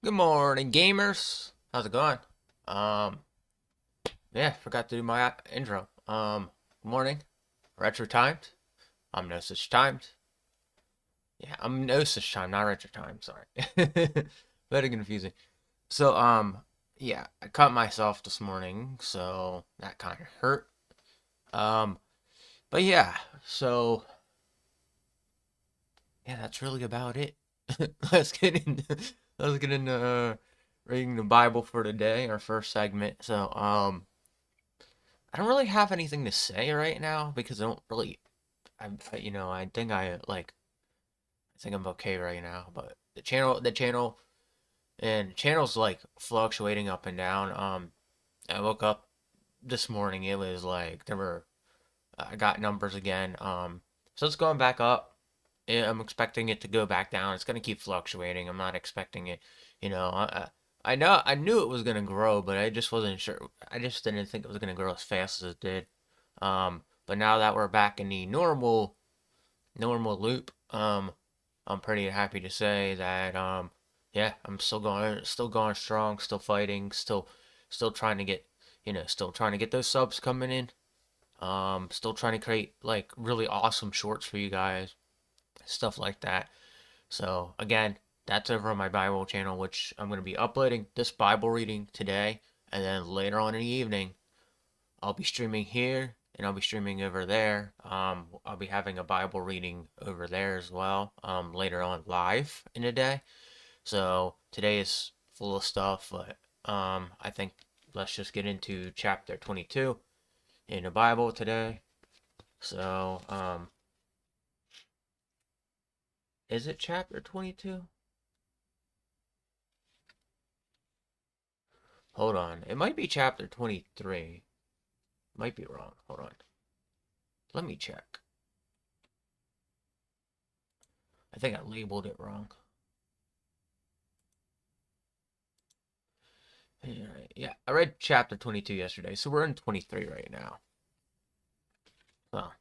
Good morning, gamers. How's it going? Um, yeah, forgot to do my intro. Good morning, retro timed. I'm Nosaj Ttimmed. Yeah, I'm Nosaj Ttimmed, not retro time. Sorry, very confusing. So, yeah, I cut myself this morning, so that kind of hurt. Um, but yeah, so yeah, that's really about it. let's get into let's get into reading the Bible for today, our first segment. So, I don't really have anything to say right now because I don't really. I think I think I'm okay right now. But the channel's like fluctuating up and down. I woke up this morning. It was like I got numbers again. So it's going back up. I'm expecting it to go back down. It's gonna keep fluctuating. I'm not expecting it. You know, I knew it was gonna grow, but I just wasn't sure. I just didn't think it was gonna grow as fast as it did. But now that we're back in the normal loop, I'm pretty happy to say that yeah, I'm still going strong, still fighting, still trying to get still trying to get those subs coming in. Still trying to create like really awesome shorts for you guys, stuff like that. So again, that's over on my Bible channel, which I'm going to be uploading this Bible reading today, and then later on in the evening, I'll be streaming here and I'll be streaming over there. I'll be having a Bible reading over there as well, later on live in the day. So today is full of stuff, but I think let's just get into chapter 22 in the Bible today. So, is it chapter 22? Hold on. It might be chapter 23. Might be wrong. Hold on. Let me check. I think I labeled it wrong. Yeah, I read chapter 22 yesterday, so we're in 23 right now. Well,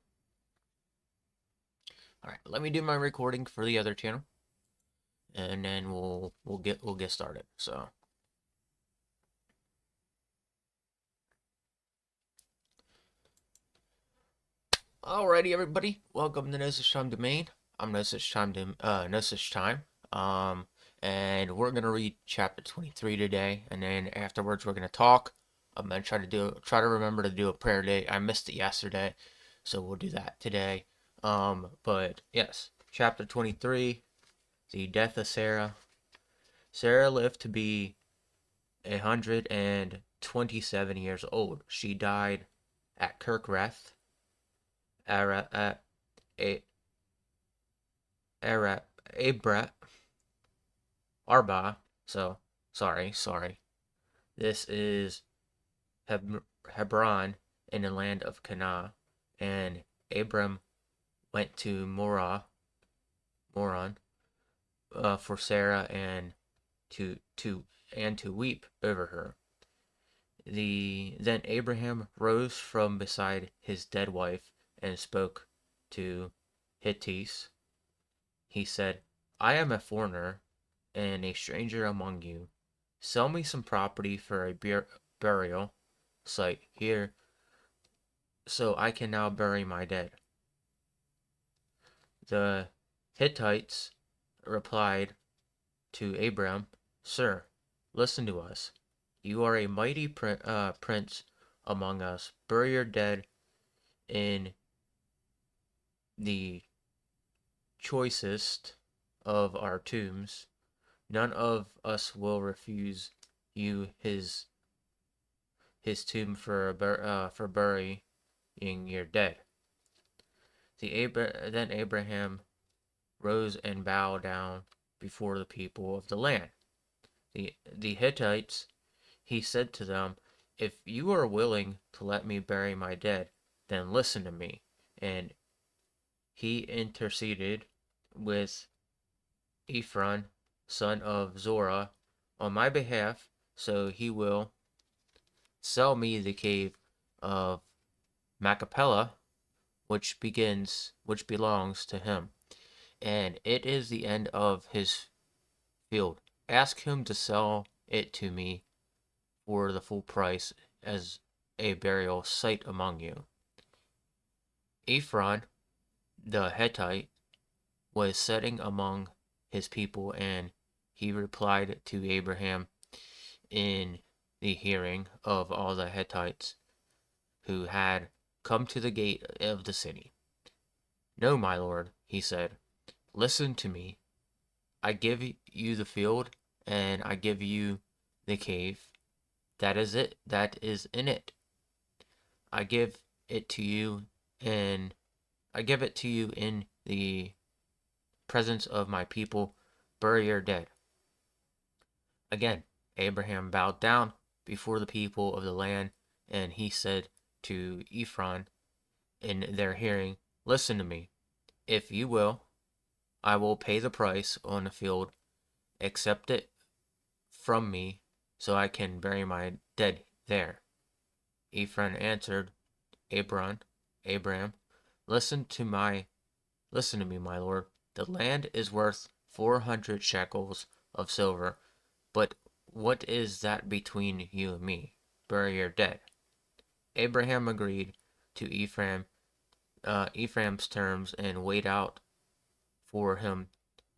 all right. Let me do my recording for the other channel, and then we'll get started. So, alrighty, everybody. Welcome to Nosaj Time Domain. I'm Nosaj Time. And we're gonna read chapter 23 today, and then afterwards we're gonna talk. I'm gonna try to remember to do a prayer day. I missed it yesterday, so we'll do that today. But yes, chapter 23, the death of Sarah. Sarah lived to be 127 years old. She died at Kirkreth, Ara, A- Ara, Abra, Arba. So sorry. This is Hebron in the land of Canaan, and Abram went to Moron, for Sarah and to weep over her. Then Abraham rose from beside his dead wife and spoke to Hittites. He said, I am a foreigner and a stranger among you. Sell me some property for a burial site here so I can now bury my dead. The Hittites replied to Abram, Sir, listen to us. You are a mighty prince among us. Bury your dead in the choicest of our tombs. None of us will refuse you his tomb for burying your dead. Then Abraham rose and bowed down before the people of the land. The Hittites, he said to them, If you are willing to let me bury my dead, then listen to me. And he interceded with Ephron, son of Zorah, on my behalf, so he will sell me the cave of Machpelah, which belongs to him, and it is the end of his field. Ask him to sell it to me for the full price as a burial site among you. Ephron, the Hittite, was sitting among his people, and he replied to Abraham in the hearing of all the Hittites who had come to the gate of the city. No, my lord, he said, listen to me. I give you the field, and I give you the cave. That is it. That is in it. I give it to you, and I give it to you in the presence of my people. Bury your dead. Again, Abraham bowed down before the people of the land, and he said to Ephron in their hearing, listen to me. If you will, I will pay the price on the field. Accept it from me so I can bury my dead there. Ephron answered Abraham, listen to me, my lord. The land is worth 400 shekels of silver, but what is that between you and me? Bury your dead. Abraham agreed to Ephraim's terms and weighed out for him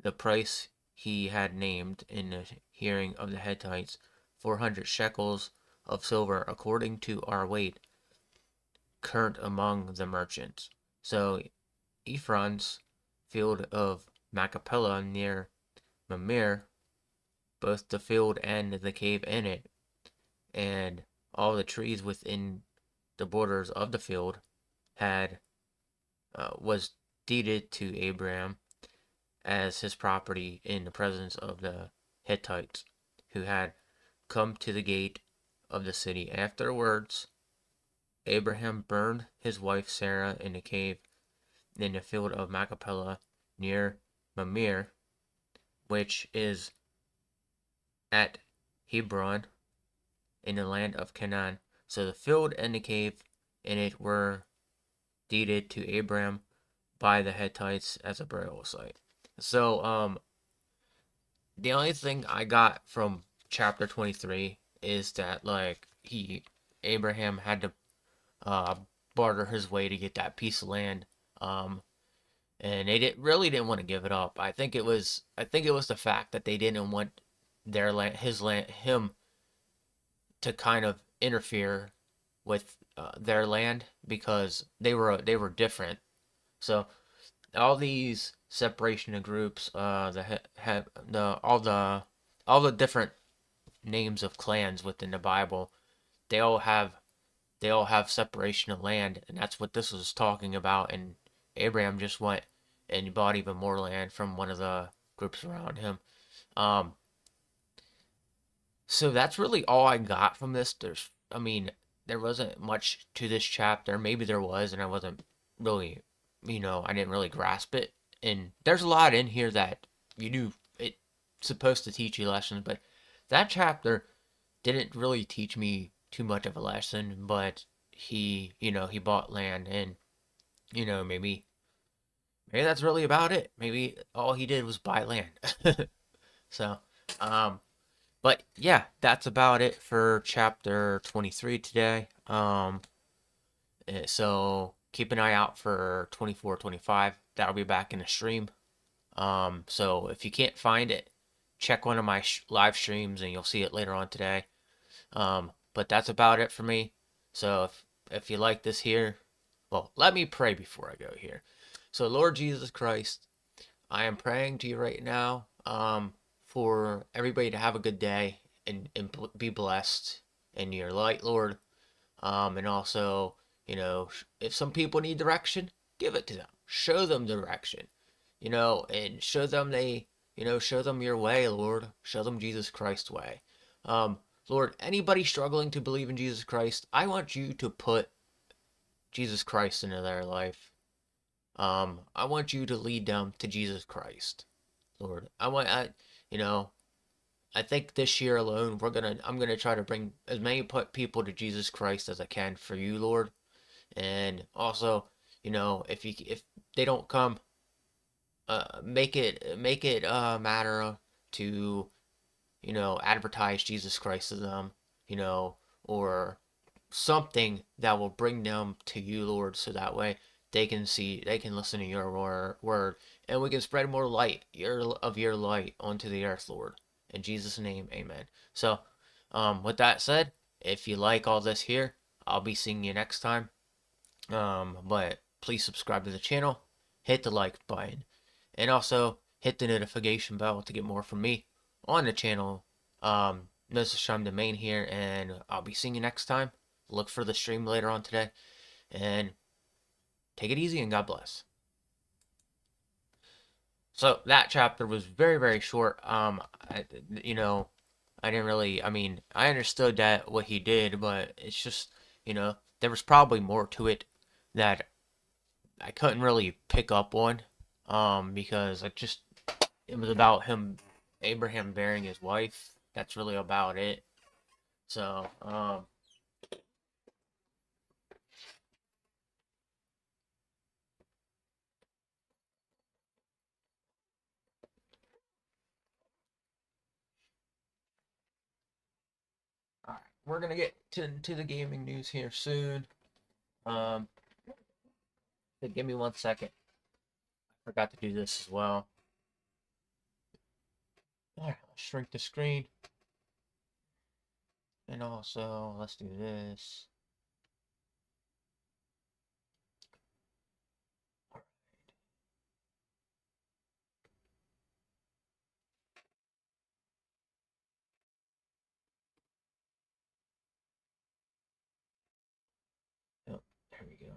the price he had named in the hearing of the Hittites, 400 shekels of silver, according to our weight, current among the merchants. So Ephron's field of Machpelah near Mamre, both the field and the cave in it, and all the trees within the borders of the field, was deeded to Abraham as his property in the presence of the Hittites, who had come to the gate of the city. Afterwards, Abraham burned his wife Sarah in a cave in the field of Machpelah near Mamre, which is at Hebron in the land of Canaan. So the field and the cave in it were deeded to Abraham by the Hittites as a burial site. So, the only thing I got from chapter 23 is that, like, Abraham had to, barter his way to get that piece of land, and they really didn't want to give it up. I think it was the fact that they didn't want their land, him to kind of interfere with their land because they were different. So all these separation of groups, all the different names of clans within the Bible, they all have separation of land, and that's what this was talking about. And Abraham just went and bought even more land from one of the groups around him. Um, so that's really all I got from this. There wasn't much to this chapter. Maybe there was, and I wasn't really, I didn't really grasp it. And there's a lot in here that you knew it's supposed to teach you lessons, but that chapter didn't really teach me too much of a lesson. But he bought land, and maybe that's really about it. Maybe all he did was buy land. So, but yeah, that's about it for chapter 23 today. So keep an eye out for 24, 25. That'll be back in the stream. So if you can't find it, check one of my live streams and you'll see it later on today. But that's about it for me. So if you like this here, well, let me pray before I go here. So Lord Jesus Christ, I am praying to you right now, for everybody to have a good day and be blessed in your light, Lord. And also, if some people need direction, give it to them. Show them direction, and show them show them your way, Lord. Show them Jesus Christ's way. Lord, anybody struggling to believe in Jesus Christ, I want you to put Jesus Christ into their life. I want you to lead them to Jesus Christ, Lord. I think this year alone, I'm gonna try to bring as many people to Jesus Christ as I can for you, Lord. And also, if they don't come, make it a matter to advertise Jesus Christ to them, or something that will bring them to you, Lord, so that way they can listen to your word, and we can spread more light, your light onto the earth, Lord. In Jesus' name, amen. So, with that said, if you like all this here, I'll be seeing you next time. But please subscribe to the channel, hit the like button, and also hit the notification bell to get more from me on the channel. Nosaj Ttimmed here, and I'll be seeing you next time. Look for the stream later on today, and take it easy and God bless. So that chapter was very, very short. I didn't really, I mean, I understood that what he did, but it's just, there was probably more to it that I couldn't really pick up on, because it was about Abraham bearing his wife. That's really about it. So, all right, we're gonna get to the gaming news here soon. Um, give me 1 second. I forgot to do this as well. All right, I'll shrink the screen, and also let's do this. Oh, there we go.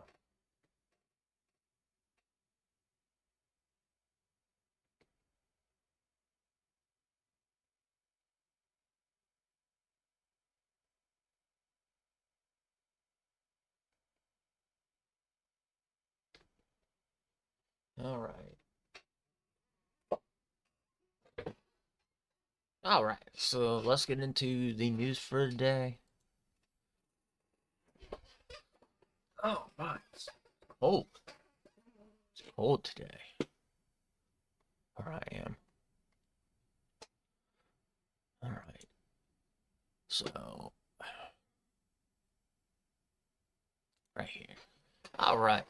All right. All right. So let's get into the news for the day. Oh my, it's cold. It's cold today. Where I am. All right. So right here. All right.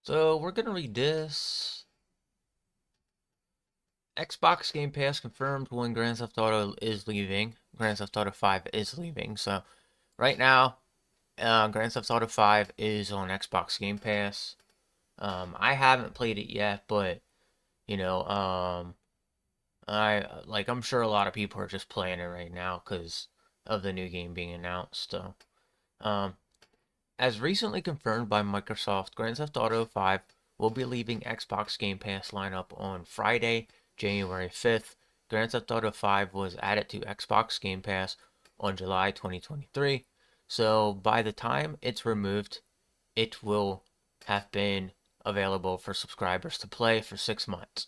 So we're gonna read this. Xbox Game Pass confirmed when Grand Theft Auto is leaving. Grand Theft Auto 5 is leaving. So right now, Grand Theft Auto 5 is on Xbox Game Pass. I haven't played it yet, but you know, I'm sure a lot of people are just playing it right now because of the new game being announced. So, um, as recently confirmed by Microsoft, Grand Theft Auto 5 will be leaving Xbox Game Pass lineup on Friday, January 5th. Grand Theft Auto 5 was added to Xbox Game Pass on July 2023. So by the time it's removed, it will have been available for subscribers to play for 6 months.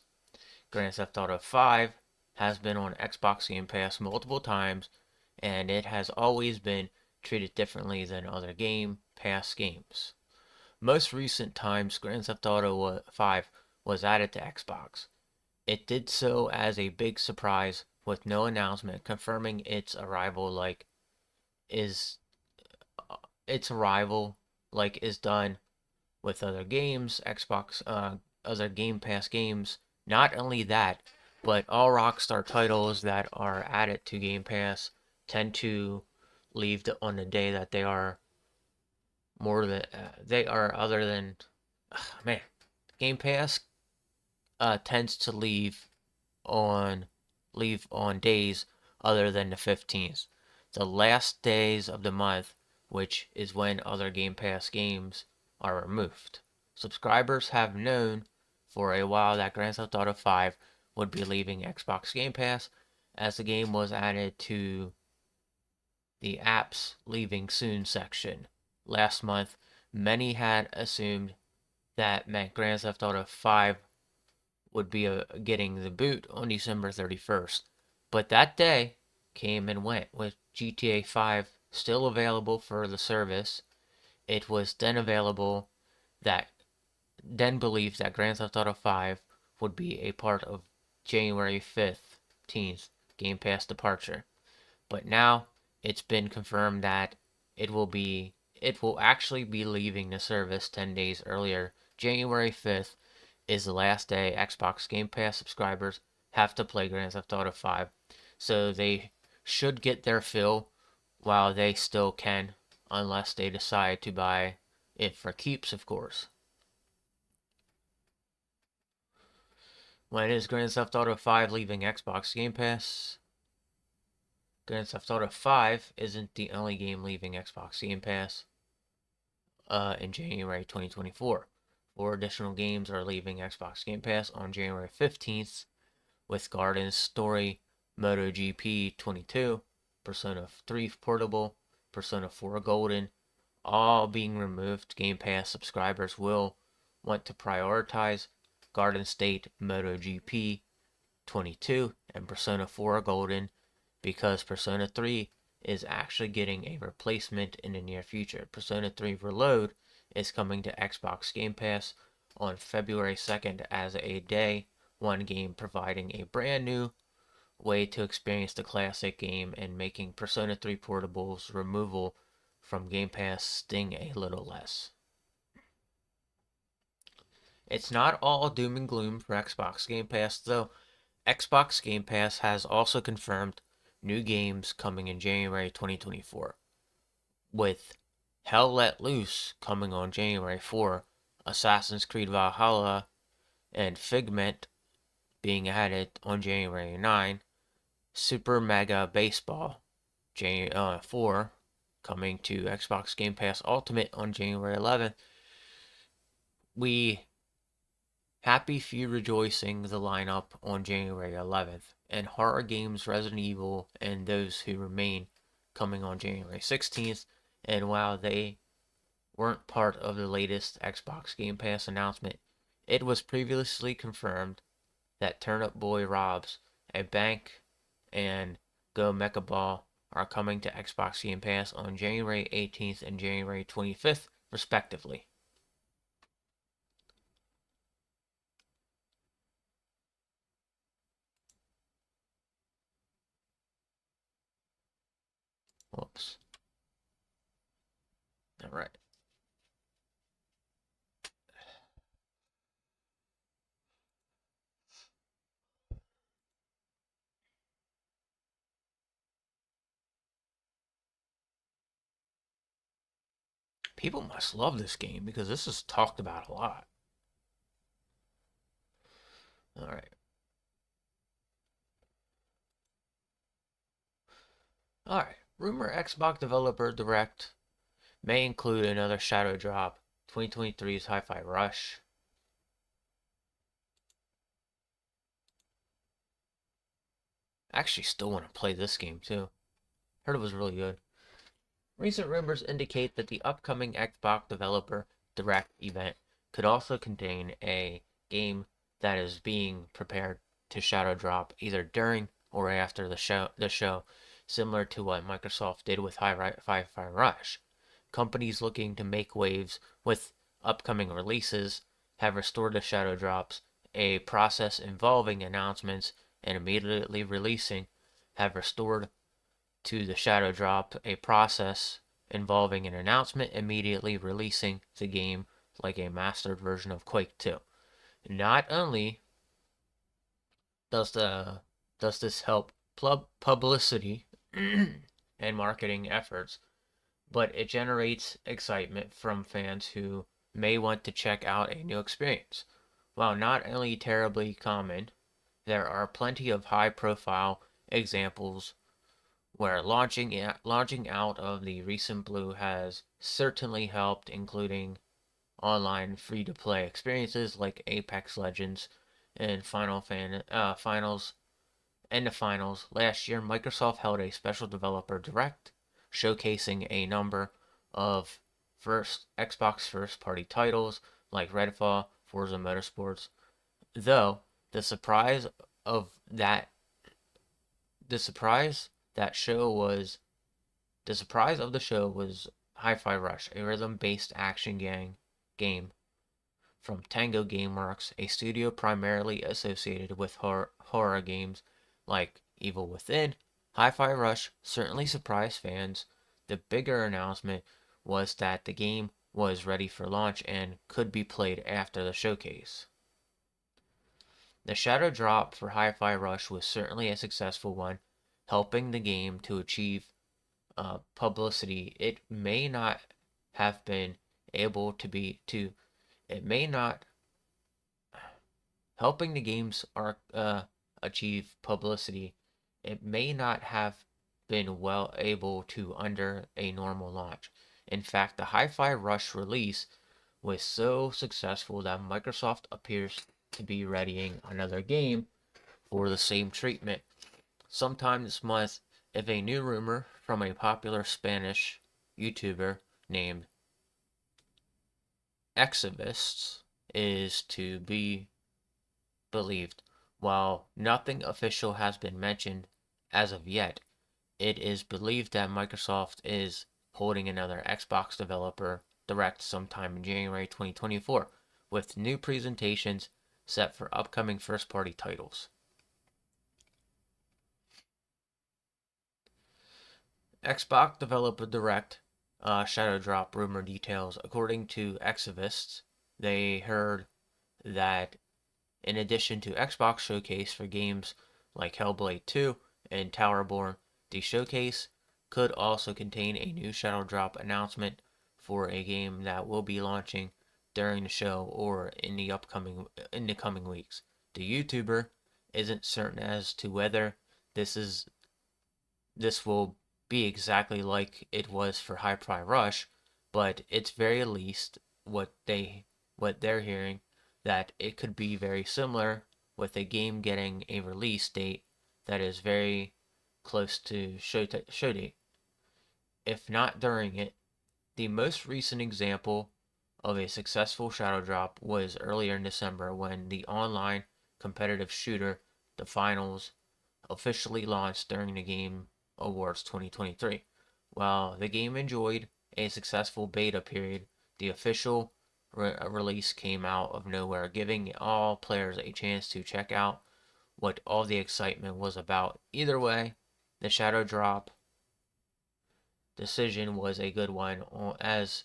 Grand Theft Auto 5 has been on Xbox Game Pass multiple times, and it has always been treated differently than other Game Pass games. Most recent times Grand Theft Auto 5 was added to Xbox. It did so as a big surprise with no announcement confirming is its arrival like is done with other games, other Game Pass games. Not only that, but all Rockstar titles that are added to Game Pass tend to leave on the day that they are other than man. Game Pass tends to leave on days other than the 15th, the last days of the month, which is when other Game Pass games are removed. Subscribers have known for a while that Grand Theft Auto 5 would be leaving Xbox Game Pass as the game was added to the apps leaving soon section. Last month, many had assumed that meant Grand Theft Auto 5 would be getting the boot on December 31st. But that day came and went with GTA 5 still available for the service. It was then available that then believed that Grand Theft Auto 5 would be a part of January 15th Game Pass departure. But now it's been confirmed that it will actually be leaving the service 10 days earlier. January 5th is the last day Xbox Game Pass subscribers have to play Grand Theft Auto 5. So they should get their fill while they still can, unless they decide to buy it for keeps, of course. When is Grand Theft Auto 5 leaving Xbox Game Pass? Grand Theft Auto 5 isn't the only game leaving Xbox Game Pass in January 2024. 4 additional games are leaving Xbox Game Pass on January 15th, with Garden's Story, MotoGP 22, Persona 3 Portable, Persona 4 Golden, all being removed. Game Pass subscribers will want to prioritize Garden State, MotoGP 22, and Persona 4 Golden because Persona 3 is actually getting a replacement in the near future. Persona 3 Reload is coming to Xbox Game Pass on February 2nd as a day one game, providing a brand new way to experience the classic game and making Persona 3 Portable's removal from Game Pass sting a little less. It's not all doom and gloom for Xbox Game Pass, though. Xbox Game Pass has also confirmed new games coming in January 2024, with Hell Let Loose coming on January 4, Assassin's Creed Valhalla and Figment being added on January 9, Super Mega Baseball 4 coming to Xbox Game Pass Ultimate on January 11th. We Happy Few rejoicing the lineup on January 11th, and horror games Resident Evil and Those Who Remain coming on January 16th. And while they weren't part of the latest Xbox Game Pass announcement, it was previously confirmed that Turnip Boy Robs, a bank, and Go Mecha Ball are coming to Xbox Game Pass on January 18th and January 25th, respectively. Whoops. All right. People must love this game because this is talked about a lot. All right. All right. Rumor Xbox Developer Direct may include another Shadow Drop, 2023's Hi-Fi Rush. I actually still want to play this game too. Heard it was really good. Recent rumors indicate that the upcoming Xbox Developer Direct event could also contain a game that is being prepared to shadow drop either during or after the show, similar to what Microsoft did with Hi-Fi Rush. Companies looking to make waves with upcoming releases have restored the shadow drops, a process involving announcements and immediately releasing, have restored to the shadow drop, a process involving an announcement immediately releasing the game like a mastered version of Quake 2. Not only does this help publicity and marketing efforts, but it generates excitement from fans who may want to check out a new experience. While not only terribly common, there are plenty of high-profile examples where launching out of the recent blue has certainly helped, including online free-to-play experiences like Apex Legends and Finals. And the finals, last year Microsoft held a special developer direct showcasing a number of Xbox first-party titles like Redfall, Forza Motorsports. Though the surprise that show was The surprise of the show was Hi-Fi Rush, a rhythm-based action game from Tango Gameworks, a studio primarily associated with horror games like Evil Within. Hi-Fi Rush certainly surprised fans. The bigger announcement was that the game was ready for launch and could be played after the showcase. The shadow drop for Hi-Fi Rush was certainly a successful one, helping the game to achieve publicity it may not have been able to be to it may not helping the games are achieve publicity it may not have been well able to under a normal launch. In fact, the Hi-Fi Rush release was so successful that Microsoft appears to be readying another game for the same treatment. Sometime this month, if a new rumor from a popular Spanish YouTuber named Exhibists is to be believed. While nothing official has been mentioned as of yet, it is believed that Microsoft is holding another Xbox developer direct sometime in January 2024, with new presentations set for upcoming first-party titles. Xbox Developer Direct Shadow Drop rumor details. According to Exhibists, they heard that in addition to Xbox Showcase for games like Hellblade 2 and Towerborn, the showcase could also contain a new Shadow Drop announcement for a game that will be launching during the show or in the coming weeks. The YouTuber isn't certain as to whether this will be exactly like it was for Hi-Fi Rush, but it's very least what they're hearing that it could be very similar with a game getting a release date that is very close to show date, if not during it. The most recent example of a successful shadow drop was earlier in December when the online competitive shooter The Finals officially launched during the Game Awards 2023. While the game enjoyed a successful beta period, the official release came out of nowhere, giving all players a chance to check out what all the excitement was about. Either way, the Shadow Drop decision was a good one, as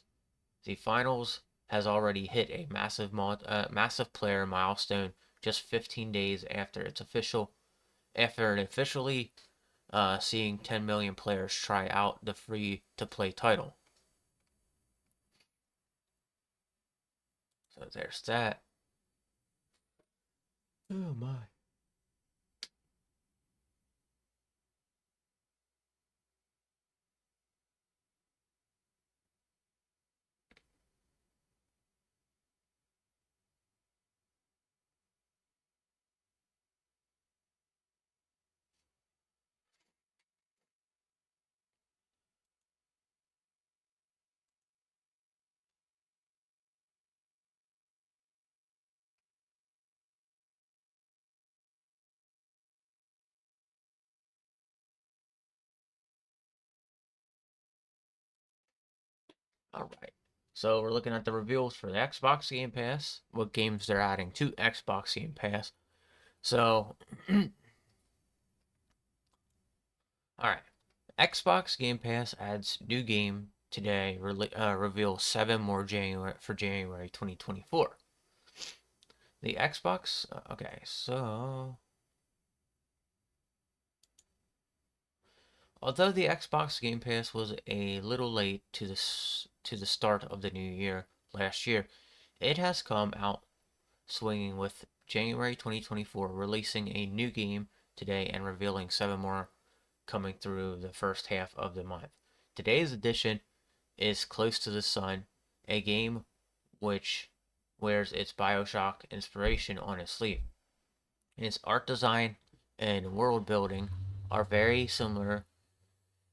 the finals has already hit a massive player milestone just 15 days after it officially seeing 10 million players try out the free-to-play title. So there's that. Oh my. All right. So we're looking at the reveals for the Xbox Game Pass, what games they're adding to Xbox Game Pass. So, all right. Xbox Game Pass adds new game today, reveals 7 more January 2024. The Xbox, okay, so although the Xbox Game Pass was a little late to the start of the new year last year, it has come out swinging with January 2024 releasing a new game today and revealing 7 more coming through the first half of the month. Today's edition is Close to the Sun, a game which wears its BioShock inspiration on its sleeve. Its art design and world building are very similar.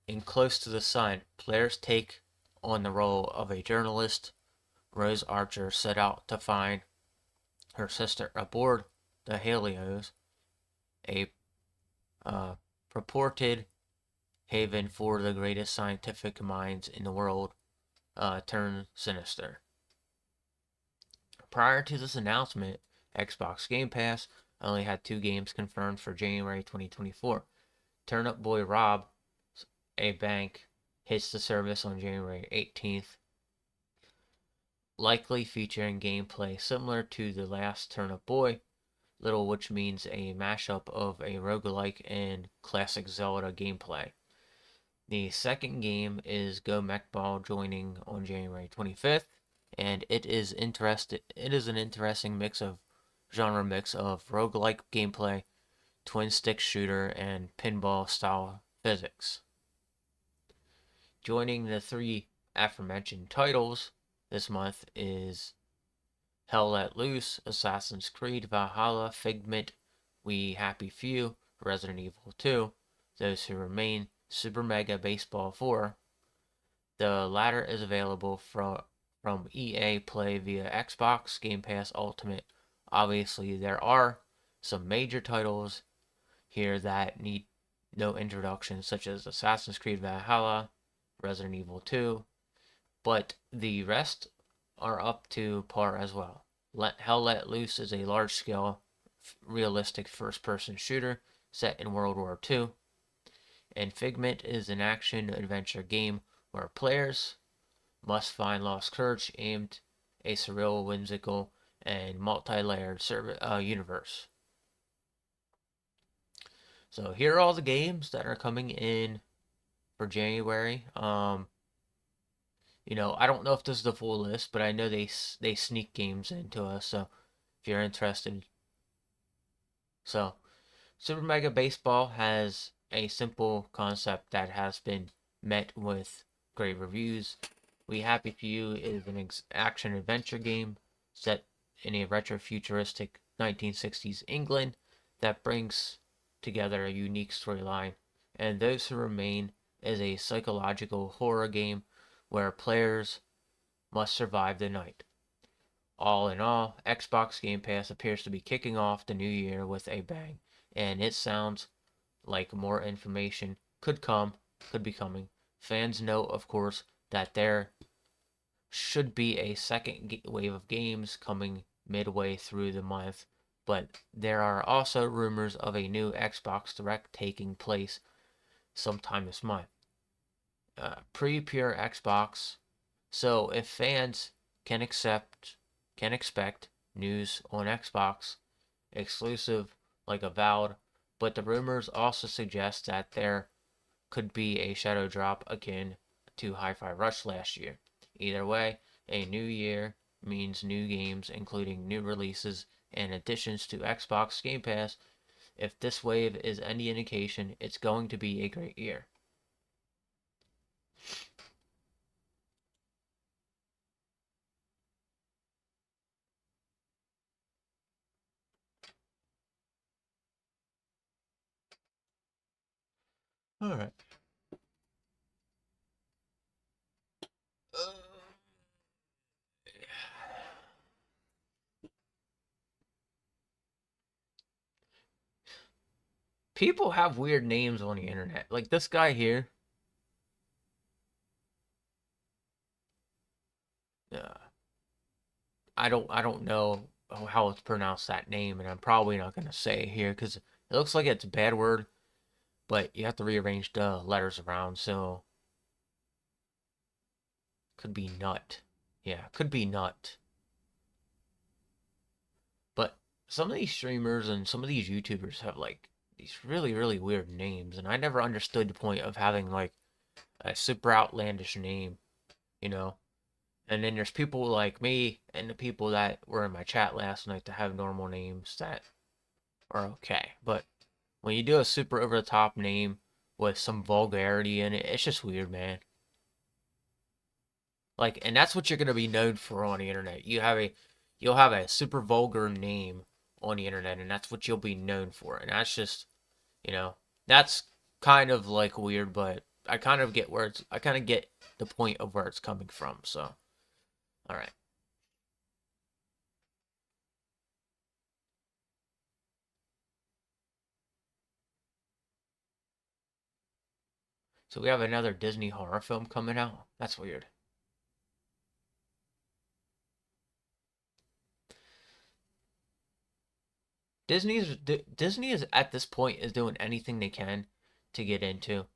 In Close to the Sun, players take on the role of a journalist. Rose Archer set out to find her sister aboard the Helios, a purported haven for the greatest scientific minds in the world, turn sinister. Prior to this announcement, Xbox Game Pass only had 2 games confirmed for January 2024. Turnip Boy Rob, a bank, hits the service on January 18th, likely featuring gameplay similar to the last Turnip Boy, little which means a mashup of a roguelike and classic Zelda gameplay. The second game is Go Mechball, joining on January 25th, and it is an interesting genre mix of roguelike gameplay, twin stick shooter, and pinball style physics. Joining the 3 aforementioned titles this month is Hell Let Loose, Assassin's Creed Valhalla, Figment, We Happy Few, Resident Evil 2, Those Who Remain, Super Mega Baseball 4. The latter is available from EA Play via Xbox Game Pass Ultimate. Obviously, there are some major titles here that need no introduction, such as Assassin's Creed Valhalla, Resident Evil 2, but the rest are up to par as well. Hell Let Loose is a large-scale, realistic first-person shooter set in World War II, and Figment is an action-adventure game where players must find lost courage aimed a surreal, whimsical, and multi-layered universe. So here are all the games that are coming in for January. I don't know if this is the full list, but I know they sneak games into us. So if you're interested, so Super Mega Baseball has a simple concept that has been met with great reviews. We Happy Few is an action adventure game set in a retro-futuristic 1960s England that brings together a unique storyline. And Those Who Remain is a psychological horror game where players must survive the night. All in all, Xbox Game Pass appears to be kicking off the new year with a bang, and it sounds like more information could be coming. Fans know, of course, that there should be a second wave of games coming midway through the month, but there are also rumors of a new Xbox Direct taking place sometime this month. Pre-pure Xbox. So if fans can expect news on Xbox exclusive like Avowed, but the rumors also suggest that there could be a shadow drop akin to Hi-Fi Rush last year. Either way, a new year means new games, including new releases and additions to Xbox Game Pass. If this wave is any indication, it's going to be a great year. All right. People have weird names on the internet. Like this guy here. Uh, I don't know how it's pronounced that name, and I'm probably not gonna say it here because it looks like it's a bad word, but you have to rearrange the letters around. So could be nut. Yeah, could be nut. But some of these streamers and some of these YouTubers have like these really, really weird names, and I never understood the point of having like a super outlandish name, you know? And then there's people like me and the people that were in my chat last night that have normal names that are okay. But when you do a super over the top name with some vulgarity in it, it's just weird, man. Like, and that's what you're gonna be known for on the internet. You'll have a super vulgar name on the internet, and that's what you'll be known for. And that's just, you know, that's kind of like weird, but I kind of get the point of where it's coming from. So, all right. So we have another Disney horror film coming out. That's weird. Disney is at this point is doing anything they can to get into.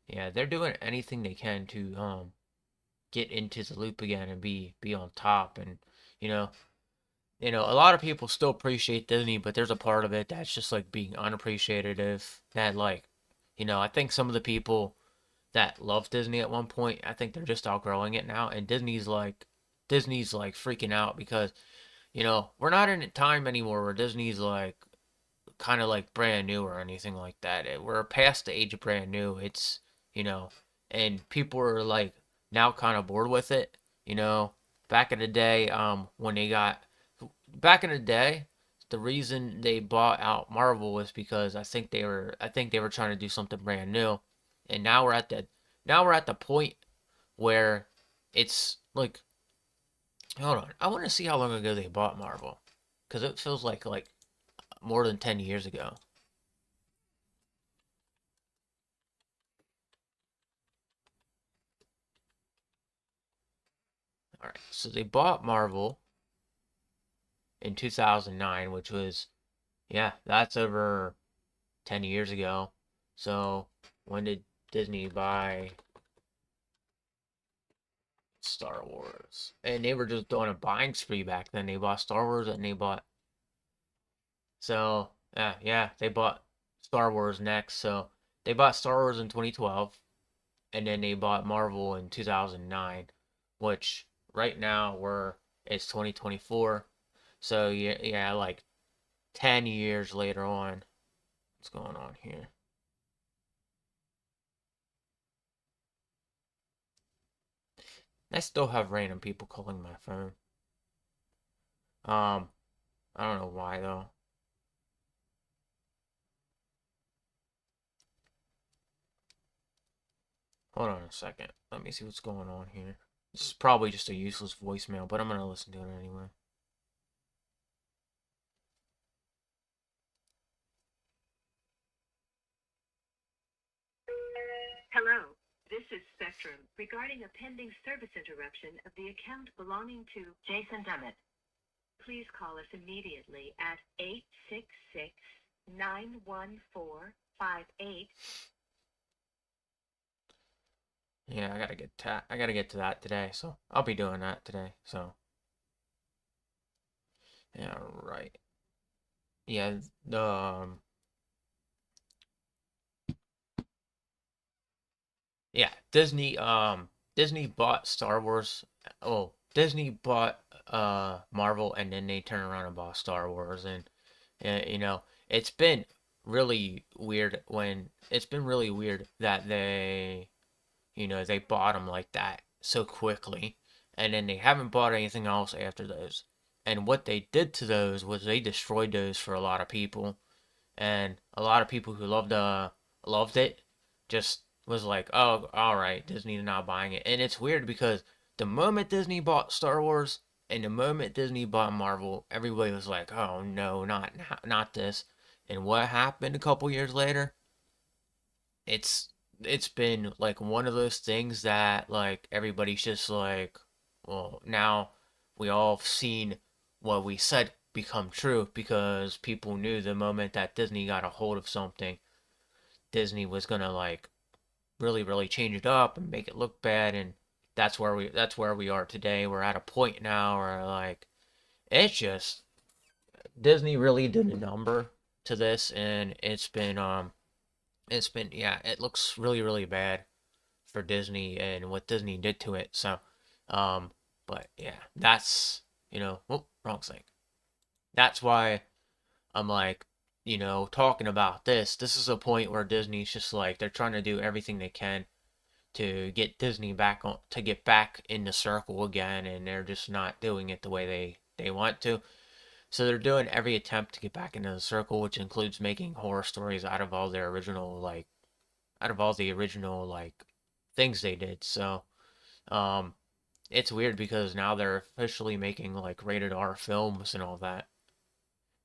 Yeah, they're doing anything they can to get into the loop again and be on top. And you know, a lot of people still appreciate Disney, but there's a part of it that's just like being unappreciative. That like, I think some of the people that loved Disney at one point, I think they're just outgrowing it now, and Disney's like freaking out because we're not in a time anymore where Disney's like kind of like brand new or anything like that. We're past the age of brand new. It's you know, and people are like now kind of bored with it. You know, back in the day, when they got back in the day, the reason they bought out Marvel was because I think they were trying to do something brand new, and now we're at the point where it's like, hold on, I want to see how long ago they bought Marvel, because it feels like more than 10 years ago. All right, so they bought Marvel in 2009, which was, yeah, that's over 10 years ago. So when did Disney buy Star Wars? And they were just doing a buying spree back then. They bought Star Wars and they bought, so yeah, they bought Star Wars next. So they bought Star Wars in 2012, and then they bought Marvel in 2009, which right now it's 2024. So yeah, like 10 years later on. What's going on here? I still have random people calling my phone. Um, I don't know why though. Hold on a second. Let me see what's going on here. This is probably just a useless voicemail, but I'm gonna listen to it anyway. Hello, this is Spectrum regarding a pending service interruption of the account belonging to Jason Dummett. Please call us immediately at 866-914-58. Yeah, I gotta get to that today, so I'll be doing that today. So yeah, right. Yeah, the yeah, Disney bought Star Wars. Oh, Disney bought Marvel, and then they turn around and bought Star Wars. And it's been really weird that they bought them like that so quickly, and then they haven't bought anything else after those. And what they did to those was they destroyed those for a lot of people, and a lot of people who loved it just was like, oh, all right, Disney's not buying it. And it's weird because the moment Disney bought Star Wars and the moment Disney bought Marvel, everybody was like, oh no, not this. And what happened a couple years later? It's it's been like one of those things that like everybody's just like, well, now we all have seen what we said become true, because people knew the moment that Disney got a hold of something, Disney was gonna like really really change it up and make it look bad. And that's where we are today. We're at a point now where like it's just Disney really did a number to this, and it's been, yeah, it looks really really bad for Disney and what Disney did to it. So, um, but yeah, that's wrong thing. That's why I'm like, talking about this. This is a point where Disney's just like they're trying to do everything they can to get Disney back on to get back in the circle again, and they're just not doing it the way they want to. So they're doing every attempt to get back into the circle, which includes making horror stories out of all the original like things they did. So, um, It's weird because now they're officially making like rated R films and all that.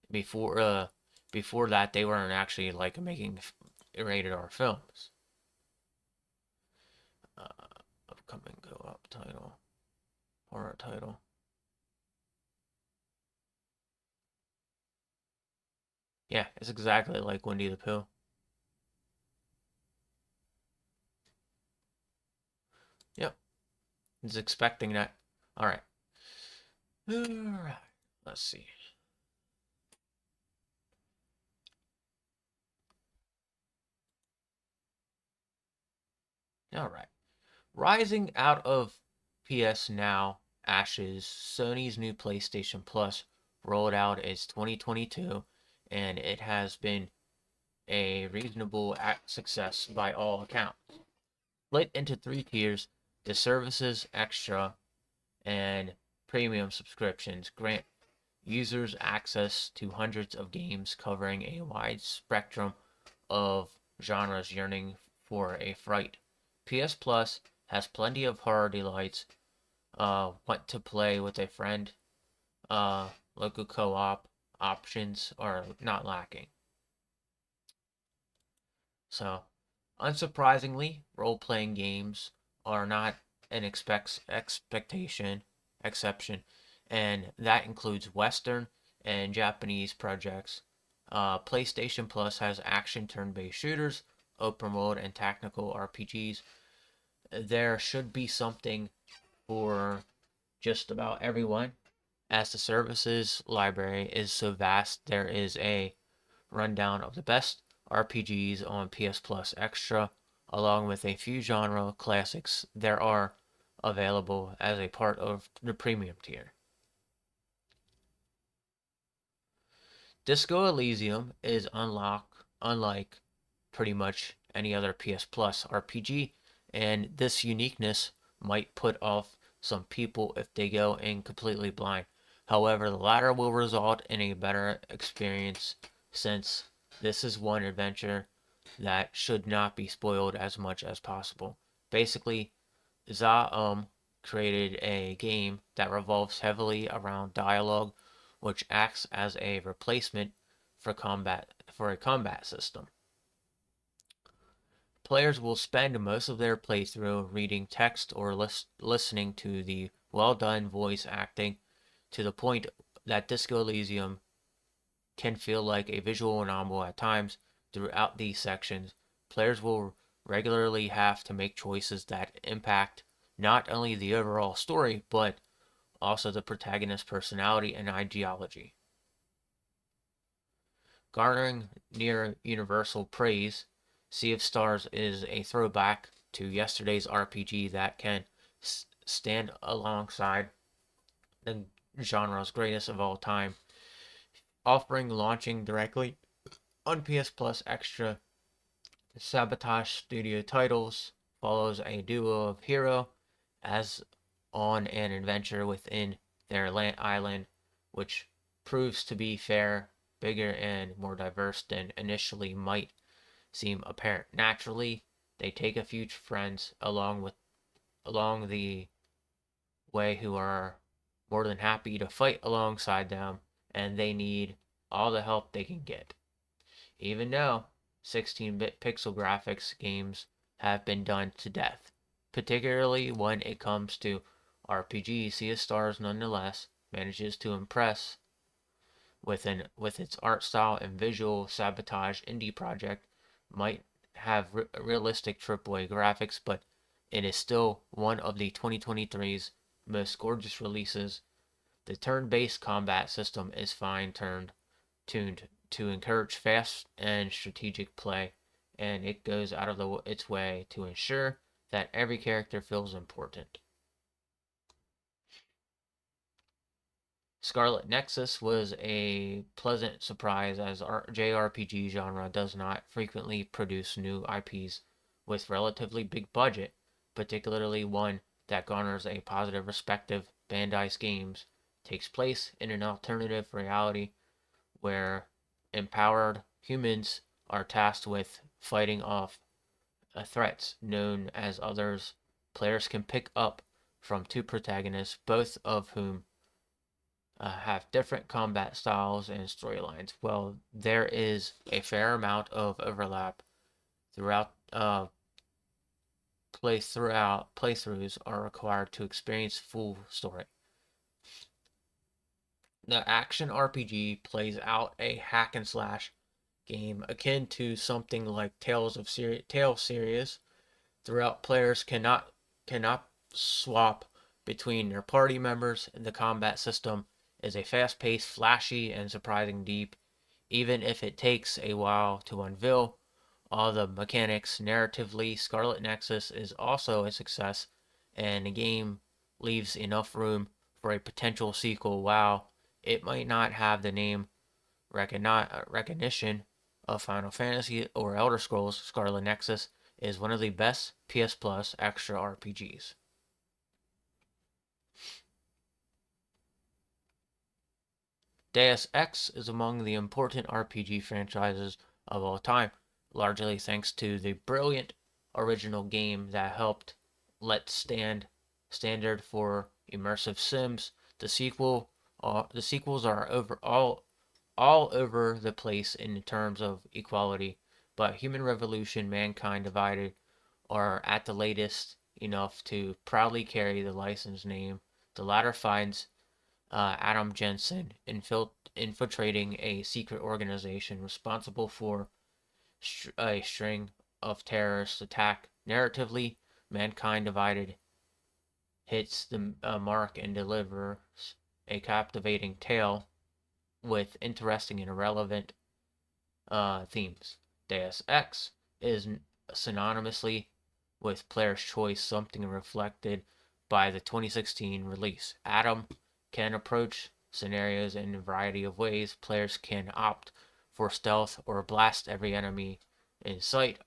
Before before that they weren't actually like making rated R films. Uh, Upcoming co-op title, horror title. Yeah, it's exactly like Winnie the Pooh. Yep, it's expecting that. All right. All right. Let's see. All right. Rising out of PS Now ashes, Sony's new PlayStation Plus rolled out its 2022, and it has been a reasonable success by all accounts. Split into three tiers, the services extra and premium subscriptions grant users access to hundreds of games covering a wide spectrum of genres yearning for a fright. PS Plus has plenty of horror delights. Want to play with a friend? Local co-op options are not lacking. So, unsurprisingly, role-playing games are not an expectation exception, and that includes Western and Japanese projects. PlayStation Plus has action turn-based shooters, open world, and tactical RPGs. There should be something for just about everyone. As the services library is so vast, there is a rundown of the best RPGs on PS Plus Extra, along with a few genre classics there are available as a part of the premium tier. Disco Elysium is unlike pretty much any other PS Plus RPG, and this uniqueness might put off some people if they go in completely blind. However, the latter will result in a better experience since this is one adventure that should not be spoiled as much as possible. Basically, Za created a game that revolves heavily around dialogue, which acts as a replacement for a combat system. Players will spend most of their playthrough reading text or listening to the well done voice acting to the point that Disco Elysium can feel like a visual novel at times. Throughout these sections, players will regularly have to make choices that impact not only the overall story, but also the protagonist's personality and ideology. Garnering near universal praise, Sea of Stars is a throwback to yesterday's RPG that can stand alongside the genre's greatest of all time, offering launching directly on PS Plus Extra. The Sabotage Studio titles follows a duo of hero as on an adventure within their island, which proves to be fair, bigger, and more diverse than initially might seem apparent. Naturally, they take a few friends along the way who are more than happy to fight alongside them, and they need all the help they can get. Even though 16-bit pixel graphics games have been done to death, particularly when it comes to RPGs, Sea of Stars nonetheless manages to impress with its art style and visual. Sabotage indie project might have realistic AAA graphics, but it is still one of the 2023's most gorgeous releases. The turn-based combat system is tuned to encourage fast and strategic play, and it goes out of its way to ensure that every character feels important. Scarlet Nexus was a pleasant surprise as JRPG genre does not frequently produce new IPs with relatively big budget, particularly one that garners a positive respective. Bandai's games takes place in an alternative reality where empowered humans are tasked with fighting off threats known as others. Players can pick up from two protagonists, both of whom have different combat styles and storylines. Well, there is a fair amount of overlap throughout playthroughs are required to experience full story. The action RPG plays out a hack and slash game akin to something like Tales series. Throughout, players cannot swap between their party members, and the combat system is a fast-paced, flashy, and surprising deep, even if it takes a while to unveil all the mechanics. Narratively, Scarlet Nexus is also a success, and the game leaves enough room for a potential sequel. While it might not have the name recognition of Final Fantasy or Elder Scrolls, Scarlet Nexus is one of the best PS Plus extra RPGs. Deus Ex is among the important RPG franchises of all time, largely thanks to the brilliant original game that helped let standard for immersive sims. The sequels are all over the place in terms of equality, but Human Revolution, Mankind Divided are at the latest enough to proudly carry the license name. The latter finds Adam Jensen infiltrating a secret organization responsible for a string of terrorist attacks. Narratively, Mankind Divided hits the mark and delivers a captivating tale with interesting and irrelevant themes. Deus Ex is synonymously with Player's Choice, something reflected by the 2016 release. Adam can approach scenarios in a variety of ways. Players can opt for stealth or blast every enemy in sight,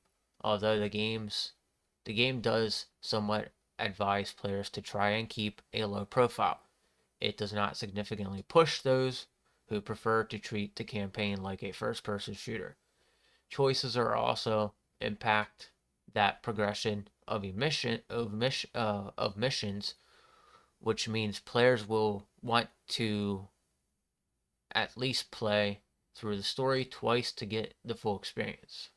although the game does somewhat advise players to try and keep a low profile. It does not significantly push those who prefer to treat the campaign like a first-person shooter. Choices are also impact that progression of missions, which means players will want to at least play through the story twice to get the full experience.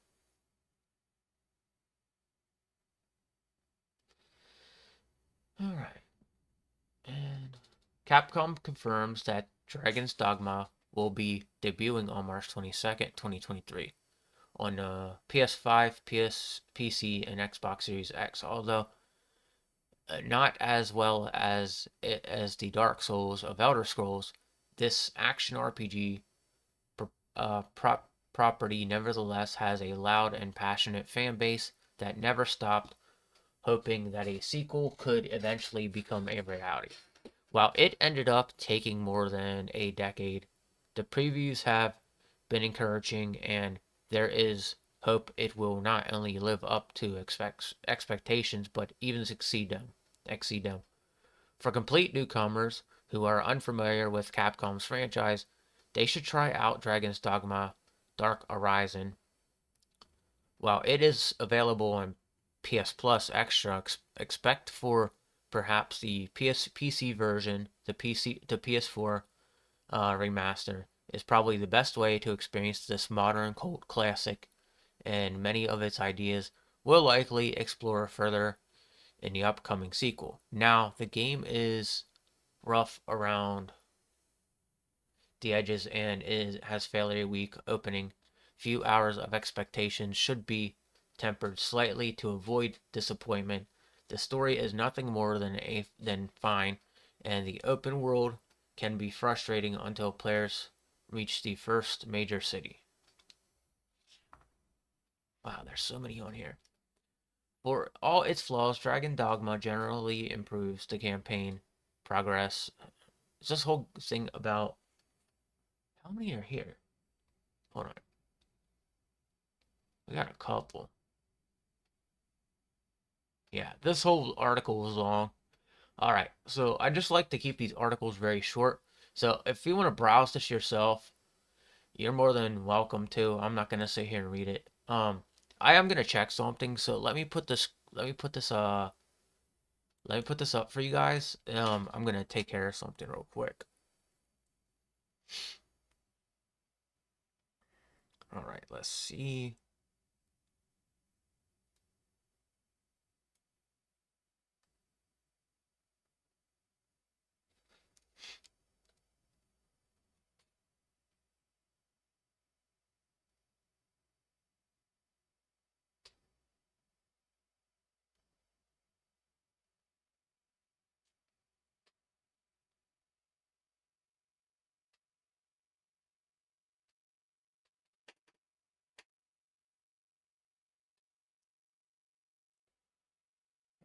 All right, and Capcom confirms that Dragon's Dogma will be debuting on March 22nd, 2023 on PS5, PC, and Xbox Series X, although not as well as the Dark Souls of Elder Scrolls. This action RPG property nevertheless has a loud and passionate fan base that never stopped hoping that a sequel could eventually become a reality. While it ended up taking more than a decade, the previews have been encouraging, and there is hope it will not only live up to expectations but even exceed them. For complete newcomers who are unfamiliar with Capcom's franchise, they should try out Dragon's Dogma Dark Horizon. While it is available on PS Plus Extra, expect for perhaps the PC version, the PS4 remaster is probably the best way to experience this modern cult classic, and many of its ideas will likely explore further in the upcoming sequel. Now, the game is rough around the edges and has fairly weak opening. Few hours of expectation should be tempered slightly to avoid disappointment. The story is nothing more than fine, and the open world can be frustrating until players reach the first major city. Wow, there's so many on here. For all its flaws, Dragon Dogma generally improves the campaign progress. It's this whole thing about how many are here? Hold on. We got a couple. Yeah, this whole article is long. Alright, so I just like to keep these articles very short. So if you want to browse this yourself, you're more than welcome to. I'm not gonna sit here and read it. I am gonna check something, so let me put this let me put this up for you guys. I'm gonna take care of something real quick. All right, let's see.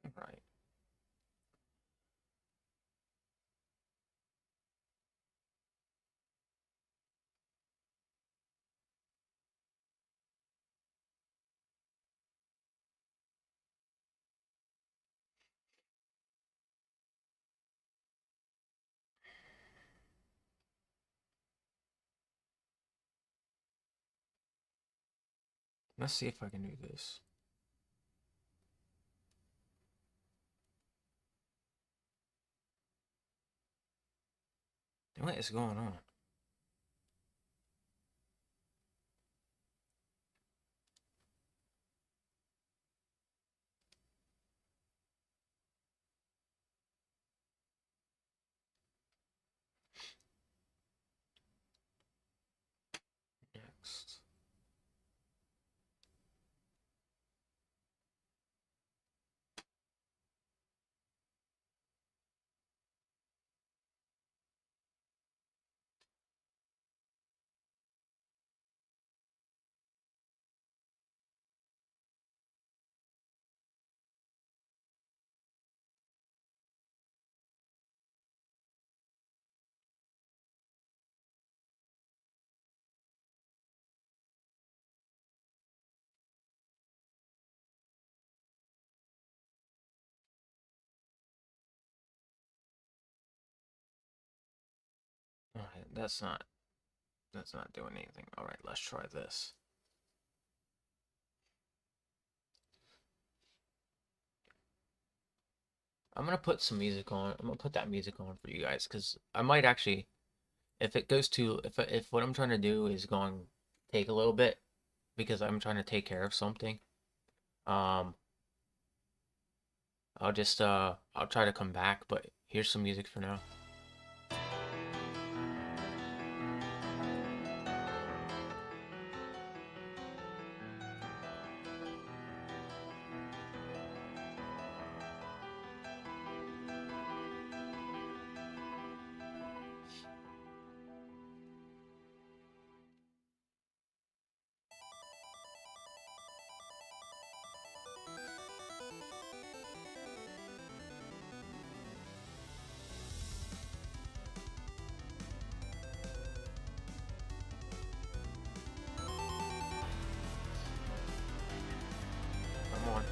All right. Let's see if I can do this. What is going on? Next. All right, that's not doing anything. All right, let's try this. I'm gonna put some music on. I'm gonna put that music on for you guys because I might actually, if it goes to, if what I'm trying to do is going to take a little bit because I'm trying to take care of something, um, I'll try to come back. But here's some music for now. Come on.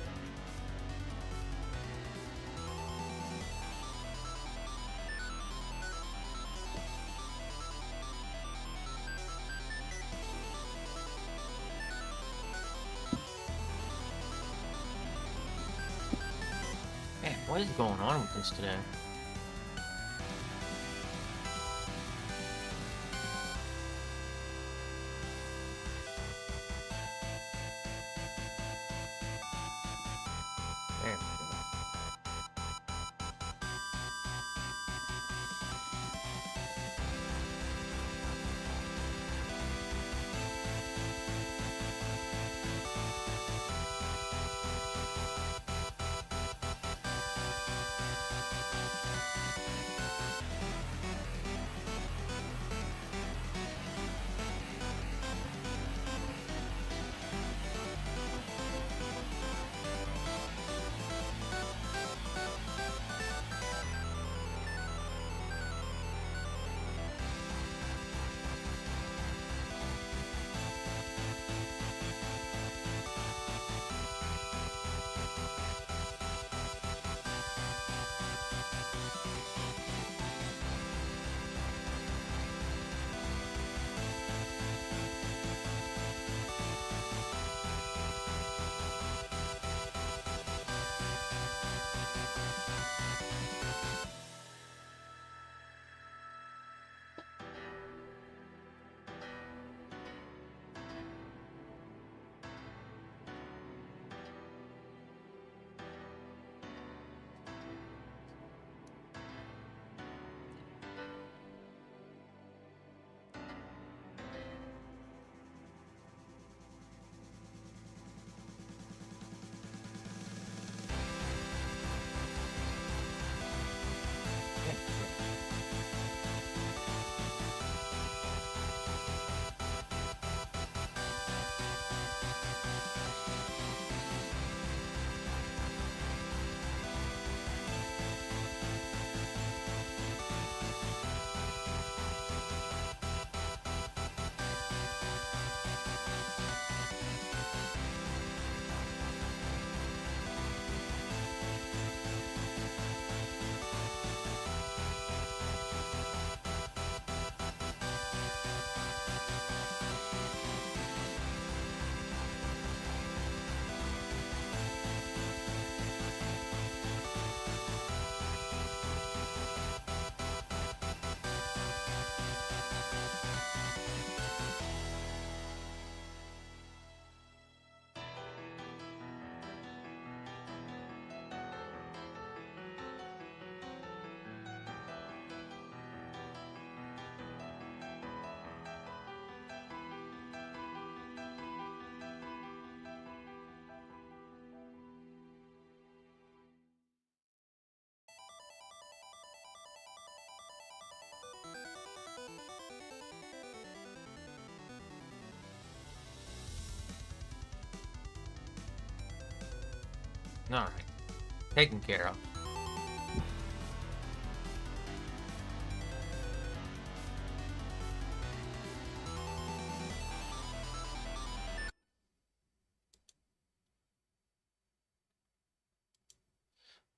Man, what is going on with this today? There we go. All right, taken care of.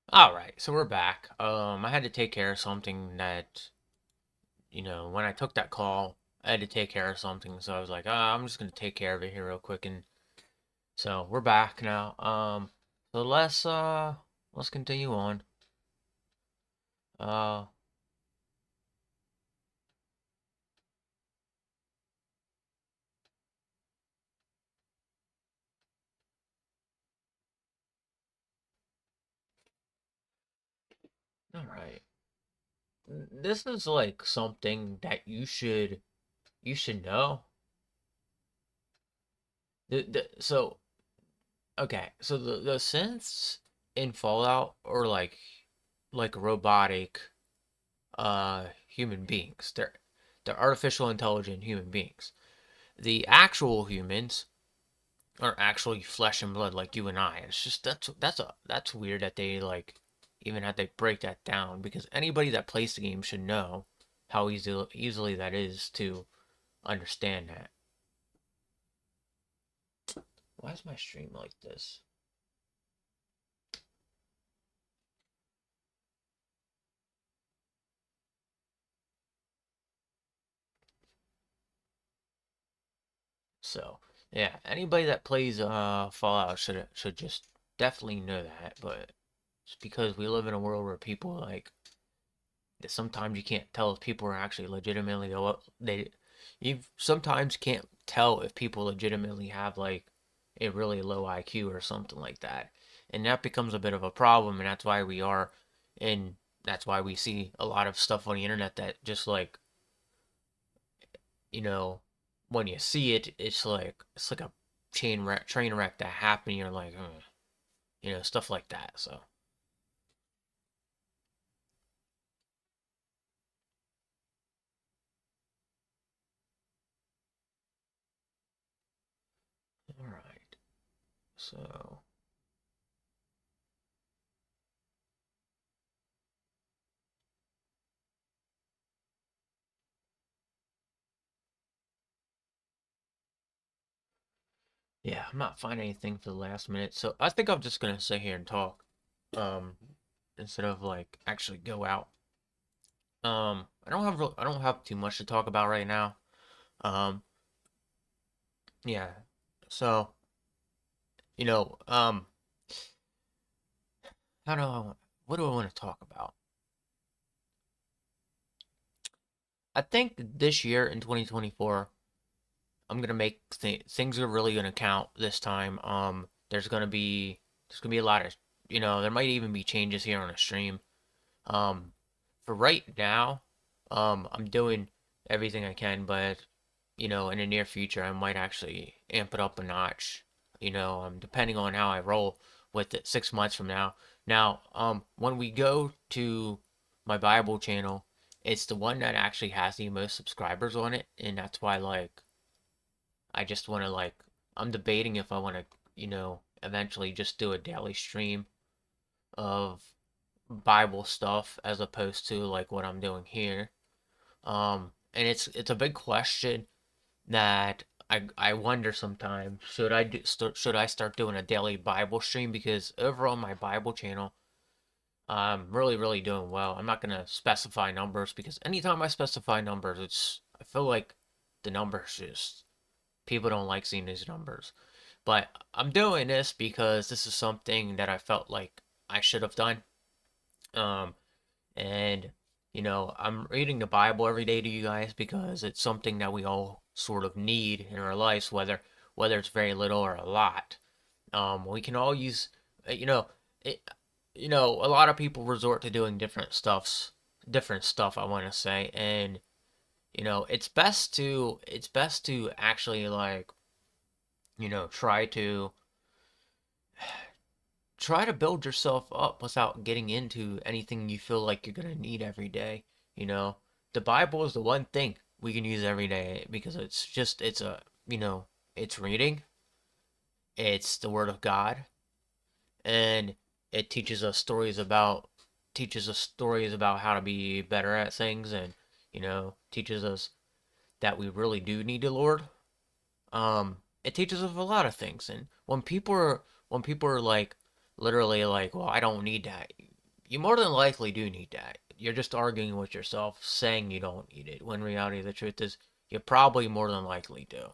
All right, so we're back. I had to take care of something that, when I took that call, I had to take care of something. So I was like, I'm just gonna take care of it here real quick, and so we're back now. So let's continue on. Uh, all right. This is like something that you should know. So okay, so the synths in Fallout are like robotic human beings. They're artificial intelligent human beings. The actual humans are actually flesh and blood like you and I. It's just that's weird that they like even had to break that down because anybody that plays the game should know how easily that is to understand that. Why is my stream like this? So yeah, anybody that plays Fallout should just definitely know that. But it's because we live in a world where people like that sometimes you can't tell if people are actually legitimately they you sometimes can't tell if people legitimately have like a really low IQ or something like that. And that becomes a bit of a problem and and that's why we see a lot of stuff on the internet that just like, you know, when you see it, it's like a train wreck that happened. You're like, stuff like that. So, all right. So, yeah, I'm not finding anything for the last minute. So, I think I'm just gonna sit here and talk, um, instead of like actually go out. I don't have too much to talk about right now. Um, yeah. So, you know, um, how do I, what do I want to talk about? I think this year in 2024, I'm gonna make things are really gonna count this time. There's gonna be a lot of there might even be changes here on the stream. Um, for right now, I'm doing everything I can, but in the near future, I might actually amp it up a notch. Depending on how I roll with it 6 months from now. Now, when we go to my Bible channel, it's the one that actually has the most subscribers on it, and that's why like I just want to like I'm debating if I want to, eventually just do a daily stream of Bible stuff as opposed to like what I'm doing here. And it's a big question that I wonder sometimes should I start doing a daily Bible stream because over on my Bible channel I'm really doing well. I'm not gonna specify numbers because anytime I specify numbers, I feel like the numbers just people don't like seeing these numbers. But I'm doing this because this is something that I felt like I should have done. Um, and I'm reading the Bible every day to you guys because it's something that we all sort of need in our lives, whether it's very little or a lot. We can all use, it, a lot of people resort to doing different stuff. I want to say, and it's best to actually like try to build yourself up without getting into anything you feel like you're gonna need every day. You know, the Bible is the one thing we can use every day because it's reading, it's the Word of God, and it teaches us stories about how to be better at things, and teaches us that we really do need the Lord. It teaches us a lot of things, and when people are like literally like, well, I don't need that. You more than likely do need that. You're just arguing with yourself, saying you don't need it. When reality, the truth is, you probably more than likely do.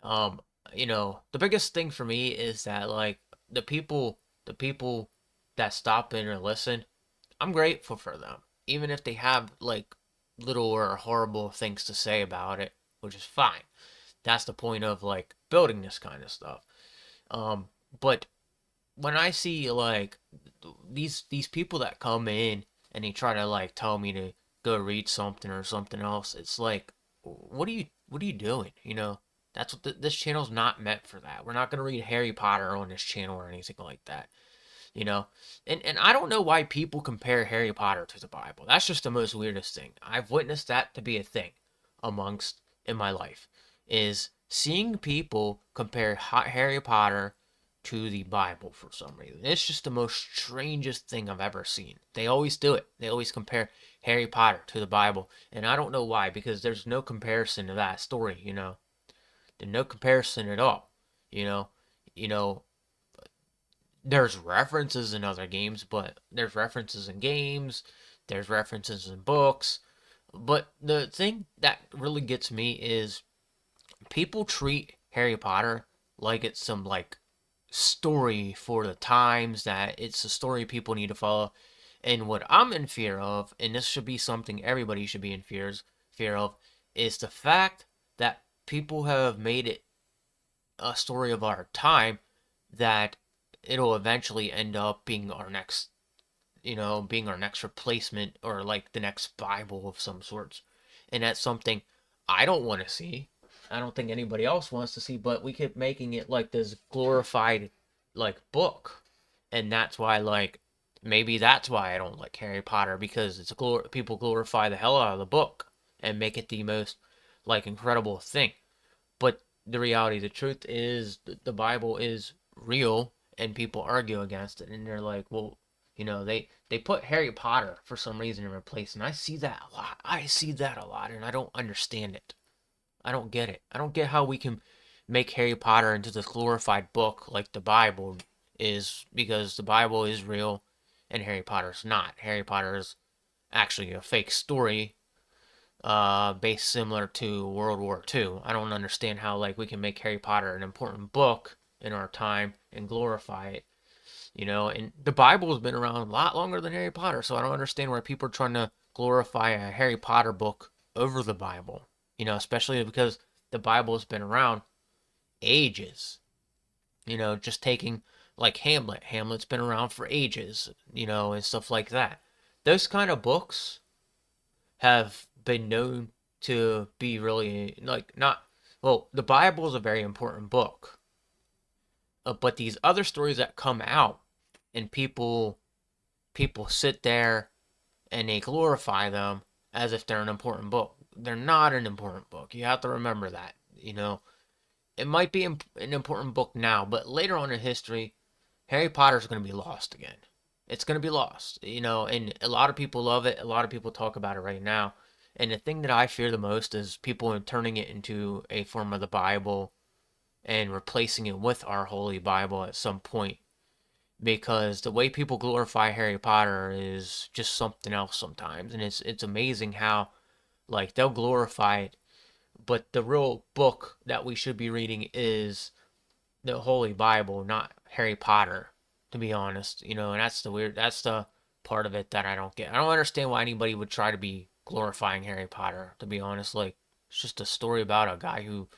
Um, the biggest thing for me is that like the people that stop in or listen, I'm grateful for them, even if they have like little or horrible things to say about it, which is fine. That's the point of like building this kind of stuff. Um, but when I see like these people that come in and they try to like tell me to go read something or something else, it's like, what are you doing? That's what this channel's not meant for. That we're not gonna read Harry Potter on this channel or anything like that. You know, and I don't know why people compare Harry Potter to the Bible. That's just the most weirdest thing. I've witnessed that to be a thing amongst in my life, is seeing people compare Harry Potter to the Bible for some reason. It's just the most strangest thing I've ever seen. They always do it. They always compare Harry Potter to the Bible, and I don't know why, because there's no comparison to that story. There's no comparison at all. You know, you know, there's references in other games, but there's references in games, there's references in books. But the thing that really gets me is people treat Harry Potter like it's some like story for the times, that it's a story people need to follow. And what I'm in fear of, and this should be something everybody should be in fear of, is the fact that people have made it a story of our time, that it'll eventually end up being our next, being our next replacement, or like the next Bible of some sorts. And that's something I don't want to see. I don't think anybody else wants to see, but we keep making it like this glorified like book. And that's why like maybe that's why I don't like Harry Potter, because people glorify the hell out of the book and make it the most like incredible thing. But the reality, the truth is, the Bible is real, and people argue against it, and they're like, well, they put Harry Potter for some reason in replace, and I see that a lot. I see that a lot, and I don't understand it. I don't get it. I don't get how we can make Harry Potter into this glorified book like the Bible is, because the Bible is real and Harry Potter's not. Harry Potter is actually a fake story, based similar to World War II. I don't understand how like we can make Harry Potter an important book in our time and glorify it. And the Bible has been around a lot longer than Harry Potter, so I don't understand why people are trying to glorify a Harry Potter book over the Bible. Especially because the Bible has been around ages. Just taking like Hamlet. Hamlet's been around for ages, and stuff like that. Those kind of books have been known to be really like not, well, the Bible is a very important book, but these other stories that come out, and people sit there and they glorify them as if they're an important book. They're not an important book. You have to remember that. It might be an important book now, but later on in history, Harry Potter's going to be lost again. It's going to be lost, and a lot of people love it. A lot of people talk about it right now. And the thing that I fear the most is people turning it into a form of the Bible and replacing it with our Holy Bible at some point. Because the way people glorify Harry Potter is just something else sometimes. And it's amazing how like they'll glorify it, but the real book that we should be reading is the Holy Bible, not Harry Potter, to be honest. And that's the part of it that I don't get. I don't understand why anybody would try to be glorifying Harry Potter, to be honest. Like, it's just a story about a guy who,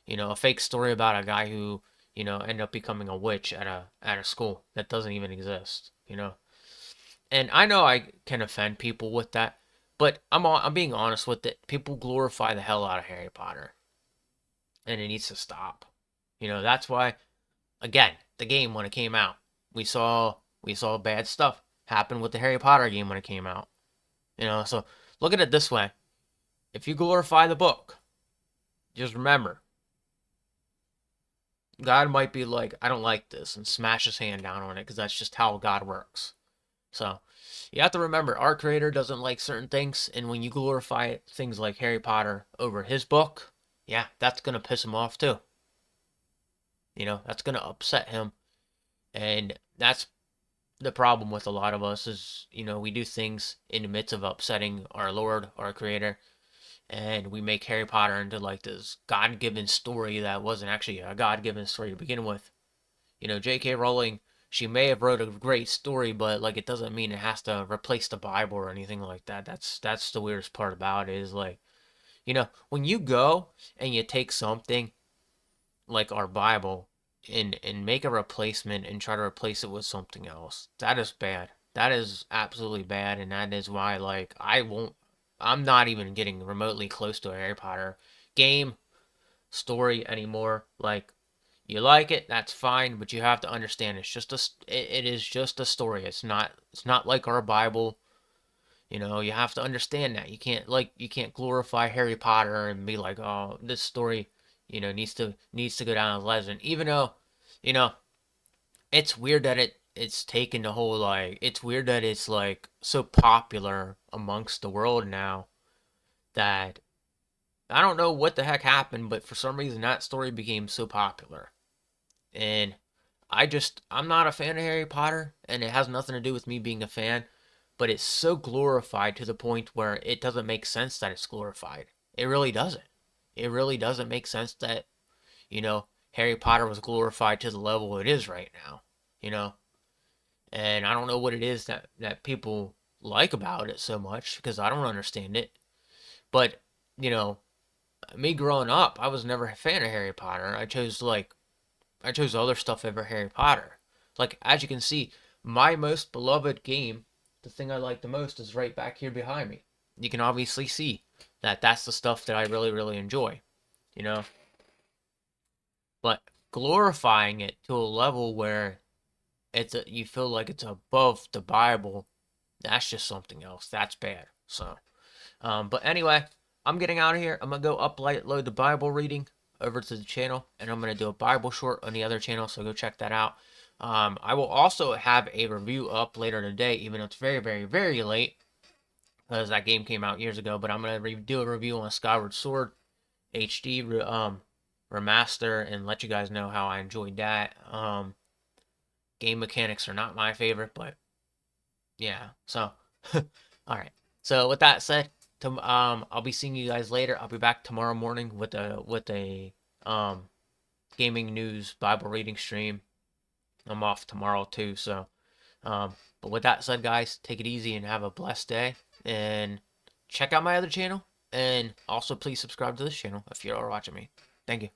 a fake story about a guy who, ended up becoming a witch at a school that doesn't even exist. And I know I can offend people with that, but I'm being honest with it. People glorify the hell out of Harry Potter, and it needs to stop. That's why, again, the game when it came out, we saw bad stuff happen with the Harry Potter game when it came out. So look at it this way: if you glorify the book, just remember God might be like, I don't like this, and smash his hand down on it because that's just how God works. So you have to remember, our Creator doesn't like certain things, and when you glorify things like Harry Potter over his book, yeah, that's gonna piss him off too. That's gonna upset him, and that's the problem with a lot of us is, we do things in the midst of upsetting our Lord, our Creator, and we make Harry Potter into like this God-given story that wasn't actually a God-given story to begin with. J.K. Rowling, she may have wrote a great story, but like it doesn't mean it has to replace the Bible or anything like that. That's the weirdest part about it is like, when you go and you take something like our Bible and make a replacement and try to replace it with something else, that is bad. That is absolutely bad, and that is why like I'm not even getting remotely close to a Harry Potter game story anymore. Like, you like it, that's fine, but you have to understand it is just a story. It's not like our Bible. You have to understand that. You can't glorify Harry Potter and be like, "Oh, this story, needs to go down as legend." Even though, you know, it's weird that it's taken the whole like it's weird that it's like so popular amongst the world now that I don't know what the heck happened, but for some reason that story became so popular. And I'm not a fan of Harry Potter, and it has nothing to do with me being a fan, but it's so glorified to the point where it doesn't make sense that it's glorified. It really doesn't. It really doesn't make sense that, Harry Potter was glorified to the level it is right now, you know? And I don't know what it is that people like about it so much because I don't understand it. But, you know, me growing up, I was never a fan of Harry Potter. I chose other stuff over Harry Potter. Like, as you can see, my most beloved game, the thing I like the most, is right back here behind me. You can obviously see that that's the stuff that I really, really enjoy, you know? But glorifying it to a level where you feel like it's above the Bible, that's just something else. That's bad. So, but anyway, I'm getting out of here. I'm gonna go upload the Bible reading over to the channel, and I'm gonna do a Bible short on the other channel. So go check that out. I will also have a review up later today, even though it's very, very, very late because that game came out years ago. But I'm gonna do a review on Skyward Sword HD remaster and let you guys know how I enjoyed that. Game mechanics are not my favorite, but yeah. So, all right. So with that said, I'll be seeing you guys later. I'll be back tomorrow morning with a um gaming news Bible reading stream. I'm off tomorrow too, so but with that said, guys, take it easy and have a blessed day. And check out my other channel. And also, please subscribe to this channel if you're watching me. Thank you.